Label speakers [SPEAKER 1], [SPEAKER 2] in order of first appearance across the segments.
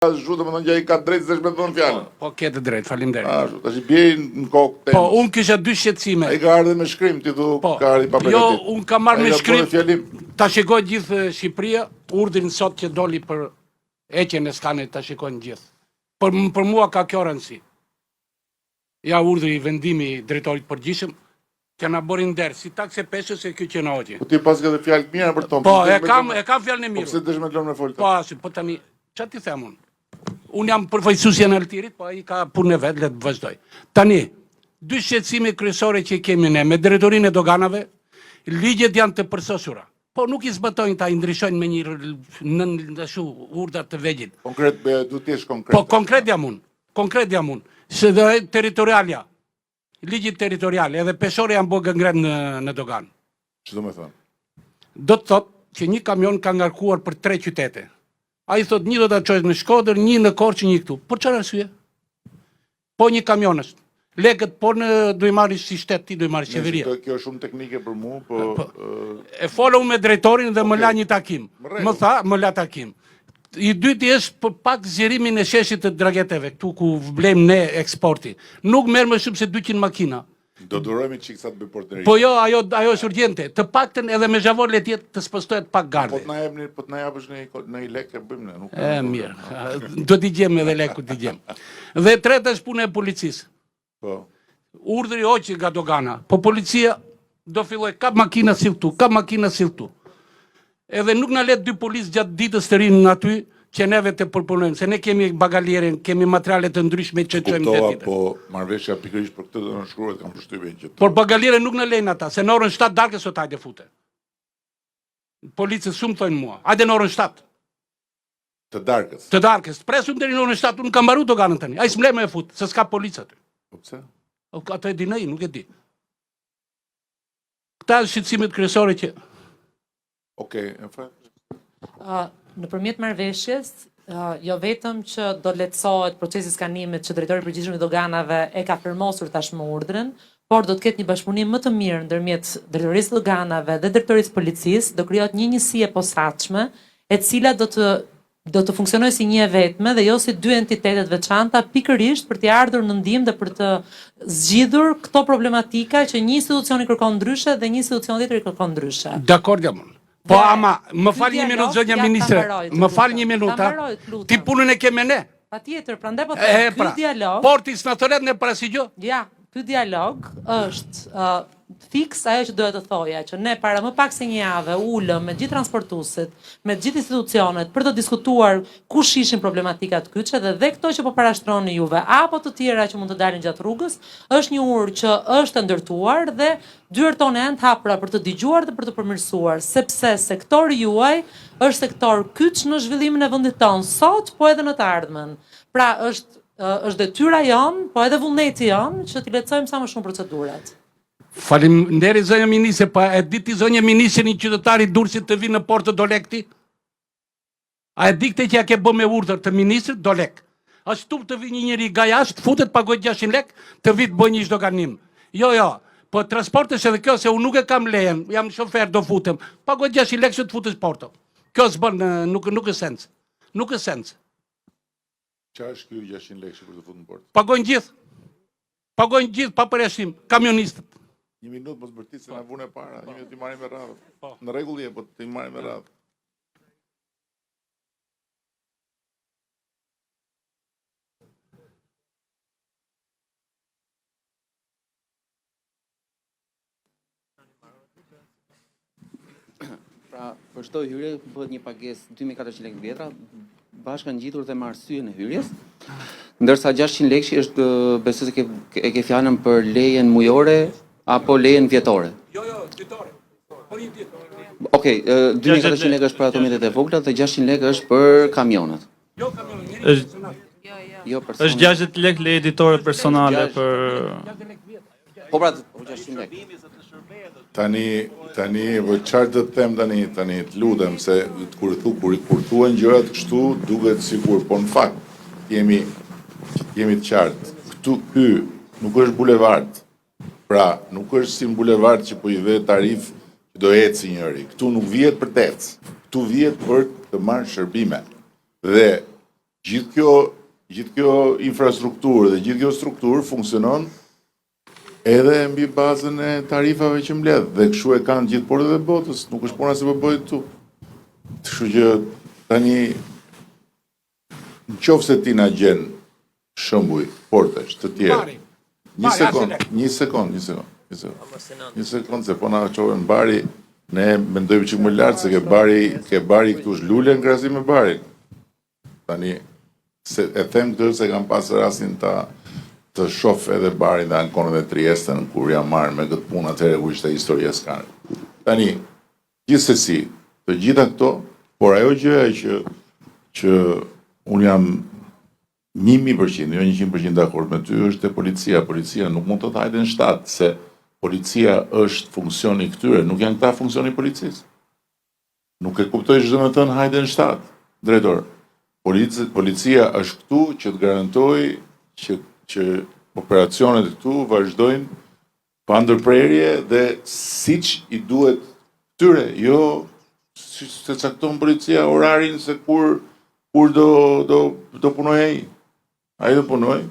[SPEAKER 1] Ashtu domethënë që ai ka drejtë s'është me thënë fjalën.
[SPEAKER 2] Po ke të drejtë, faleminderit.
[SPEAKER 1] Ashtu, tash i bie në kokë.
[SPEAKER 2] Po unë kisha dy shqetësime.
[SPEAKER 1] Ai ka ardhur me shkrim, ti thu ka ardhur pa
[SPEAKER 2] Jo,
[SPEAKER 1] përgatitur.
[SPEAKER 2] unë kam marrë me shkrim.
[SPEAKER 1] Ta
[SPEAKER 2] Ta shikoj gjithë Shqipëria, urdhrin sot që doli për heqjen e skanit ta shikojnë gjithë. Për mua ka kjo rëndësi. Ja urdhri i vendimi i drejtorit përgjithshëm që na borin der, si takse pesë se kjo që na hoqi.
[SPEAKER 1] Po ti pas ke të fjalë të mira për Tom.
[SPEAKER 2] Po, e kam fjalën e mirë.
[SPEAKER 1] Po pse dësh me lëmë në fol?
[SPEAKER 2] Po tani, çfarë ti them unë? Unë jam përfaqësuesja në Altirit, po ai ka punën e vet, le të vazhdoj. Tani, dy shqetësime kryesore që kemi ne me drejtorinë e doganave, ligjet janë të përsosura. Po nuk i zbatojnë ta i ndryshojnë me një urdhar të vegjël.
[SPEAKER 1] Konkret, duhet të jesh konkret.
[SPEAKER 2] Po konkret jam unë. Se dhe territorialja, ligji territorial, edhe peshore janë bërë gëngren në dogan.
[SPEAKER 1] Që do me thënë?
[SPEAKER 2] Do të thotë që një kamion ka ngarkuar për 3 qytete. A i thotë një do të qojtë në Shkodër, një në Korçë, një këtu. Por çfarë arsye? Po një kamion është. Legët, por do i marrë si shtet, ti do i marrë qeveria.
[SPEAKER 1] Kjo është shumë teknike për mu, po...
[SPEAKER 2] E folë unë me drejtorin dhe më la një takim. Më tha, më la takim. I dyti është për pak zgjerimin e sheshit të drageteve, këtu ku vlejmë ne eksporti. Nuk merë më shumë se 200 makina.
[SPEAKER 1] Do durojmë qikë sa të bëj porteri.
[SPEAKER 2] Po jo, ajo është urgjente. Të paktën edhe me zhavor le tjetë të spostohet pak garde.
[SPEAKER 1] Po të na japësh në i lek e bëjmë ne.
[SPEAKER 2] E, mirë. Do t'i gjemë edhe leku t'i gjemë. Dhe tretë është punë e policisë.
[SPEAKER 1] Po.
[SPEAKER 2] Urdhri hoqi nga dogana. Po policia do filloj kap makina sill këtu. Edhe nuk na let 2 policë gjatë ditës të rinë në aty që neve të përpunojmë, se ne kemi bagalierin, kemi materiale të ndryshme që çojmë
[SPEAKER 1] ditë ditë. Po marrveshja pikërisht për këtë do në shkruhet kam përshtypjen që.
[SPEAKER 2] Por bagalierin nuk na lejnë ata, se në orën 7 darkës sot hajde fute. Policët shumë thonë mua, hajde në orën 7.
[SPEAKER 1] Të darkës.
[SPEAKER 2] Të darkës, presum deri në orën 7, unë kam mbaruar doganën tani. Ai s'mle më e fut, se s'ka policë aty.
[SPEAKER 1] Po pse?
[SPEAKER 2] Ato e dinaj, nuk e di. Këta janë shqetësimet kryesore që
[SPEAKER 1] Okej, e fal.
[SPEAKER 3] Nëpërmjet marrëveshjes, jo vetëm që do lehtësohet procesi i skanimit që drejtori i përgjithshëm i doganave e ka firmosur tashmë urdhrin, por do të ketë një bashkëpunim më të mirë ndërmjet drejtorisë së doganave dhe drejtorisë së policisë, do krijohet një njësi e posaçme, e cila do të funksionojë si një e vetme dhe jo si 2 entitete të veçanta, pikërisht për t'i ardhur në ndihmë dhe për të zgjidhur këto problematika që një institucion i kërkon ndryshe dhe një institucion tjetër i kërkon ndryshe.
[SPEAKER 2] Dakord jam unë. Po ama, më fal një minutë zonja ministre. Më fal një minutë. Ti punën e ke me ne.
[SPEAKER 3] Patjetër, prandaj po them, ky dialog.
[SPEAKER 2] Porti s'na ne para si gjë.
[SPEAKER 3] Ja, ky dialog është fiks ajo që duhet të thoja, që ne para më pak se një javë ulëm me gjithë transportuesit, me gjithë institucionet për të diskutuar kush ishin problematikat kyçe dhe këto që po parashtroni juve apo të tjera që mund të dalin gjatë rrugës, është një urë që është ndërtuar dhe dyert tona janë të hapura për të dëgjuar dhe për të përmirësuar, sepse sektori juaj është sektor kyç në zhvillimin e vendit tonë sot, po edhe në të ardhmen. Pra është detyra jonë, po edhe vullneti jonë që t'i lehtësojmë sa më shumë procedurat.
[SPEAKER 2] Faleminderit zonja ministre, pa e diti zonja ministre një qytetari Durrësit të vinë në portë do lekti? A e dikte që ja ke bë me urdhër të ministrit do lek? Ashtu të vi një njeri nga jashtë, futet pagoj 600 lek, të vit bëj një zhdoganim. Jo, po transportesh edhe kjo se unë nuk e kam lejen, jam shofer do futem, pagoj 600 lek që të futesh porto. Kjo s'bën, nuk e sens. Nuk e sens.
[SPEAKER 1] Qa është kjo 600 lek që për të futë në portë?
[SPEAKER 2] Pagojnë gjithë pa përjashtim, kamionistët.
[SPEAKER 1] Një minutë mos bërtit se na vune para, një minutë t'i marrim me radhë. Në rregull je, po t'i marrim me radhë.
[SPEAKER 4] Pra, për çdo hyrje bëhet një pagesë 2400 lekë vjetra, bashkë ngjitur dhe me arsyeën e hyrjes. Ndërsa 600 lekë është besoj se e ke fjalën për lejen mujore apo lejen vjetore?
[SPEAKER 2] Jo, vjetore. Por një ditë.
[SPEAKER 4] Okej, 2400 lekë është për automjetet e vogla dhe 600 lekë është për kamionët.
[SPEAKER 2] Jo kamionët.
[SPEAKER 4] Jo personale.
[SPEAKER 5] Është 60 lekë leje editore personale për
[SPEAKER 4] Po pra, 600 lekë.
[SPEAKER 1] Tani, çfarë të them tani, të lutem se kur thuhen gjërat kështu duket sikur, po në fakt jemi të qartë. Ky nuk është bulevard. Pra, nuk është si në bulevard që po i dhe tarif që do eci njëri. Këtu nuk vihet për të ecë. Këtu vihet për të marrë shërbime. Dhe gjithë kjo infrastrukturë dhe gjithë kjo strukturë funksionon edhe mbi bazën e tarifave që mbledh, dhe kështu e kanë gjithë portet e botës, nuk është puna se po bëhet këtu. Kështu që tani nëse ti na gjen shembuj portesh të tjerë. Një sekond, se po na çohen Bari, ne mendojmë çik më lart se ke Bari këtu zhlule në krahasim me Barin. Tani se e them këtë se kam pas rastin të shoh edhe Barin dhe Ankonën dhe Triestën kur jam marrë me këtë punë atëherë ku ishte historia skane. Tani, gjithsesi, të gjitha këto, por ajo gjëja që unë jam 1000%, jo 100% dakord me ty, është e policia. Policia nuk mund të hajde në shtat, se policia është funksioni këtyre, nuk janë këta funksioni policisë. Nuk e kuptoj çdo më thënë hajde në shtat, drejtor. Policia është këtu që të garantoj që operacionet këtu vazhdojnë pa ndërprerje dhe siç i duhet këtyre, jo se cakton policia orarin se kur do punoj ai. Ai do punoj?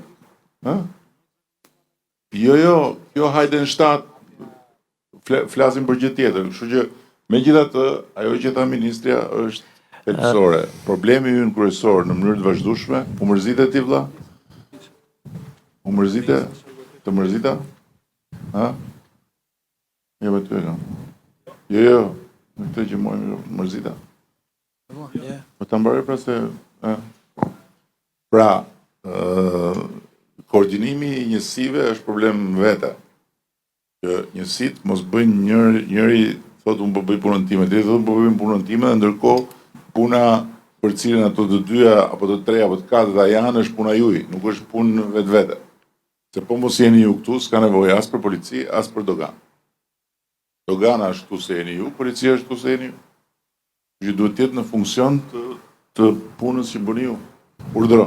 [SPEAKER 1] Jo, kjo hajde në shtat, flasim për gjë tjetër. Kështu që megjithatë, ajo që tha ministrja është thelbësore. Problemi ynë kryesor në mënyrë të vazhdueshme, u mërzitet ti vëlla? U mërzite? Të mërzita? Ha? Jo, me ty e kam. Jo, me këtë që mojmë mërzita. Po të mbarë pra se... Pra, koordinimi i njësive është problem vete. Që njësit mos bëjnë njëri thotë unë po bëj punën time, tjetri thotë po bëjmë punën time, dhe ndërkohë puna për cilën ato të dyja, apo të treja, apo të katërt janë është puna juaj, nuk është punë vetvete. Se po mos jeni ju këtu, s'ka nevojë as për polici, as për dogan. Dogana është këtu se jeni ju, policia është këtu se jeni ju. Që duhet të jetë në funksion të punës që bëni ju. Urdhëro.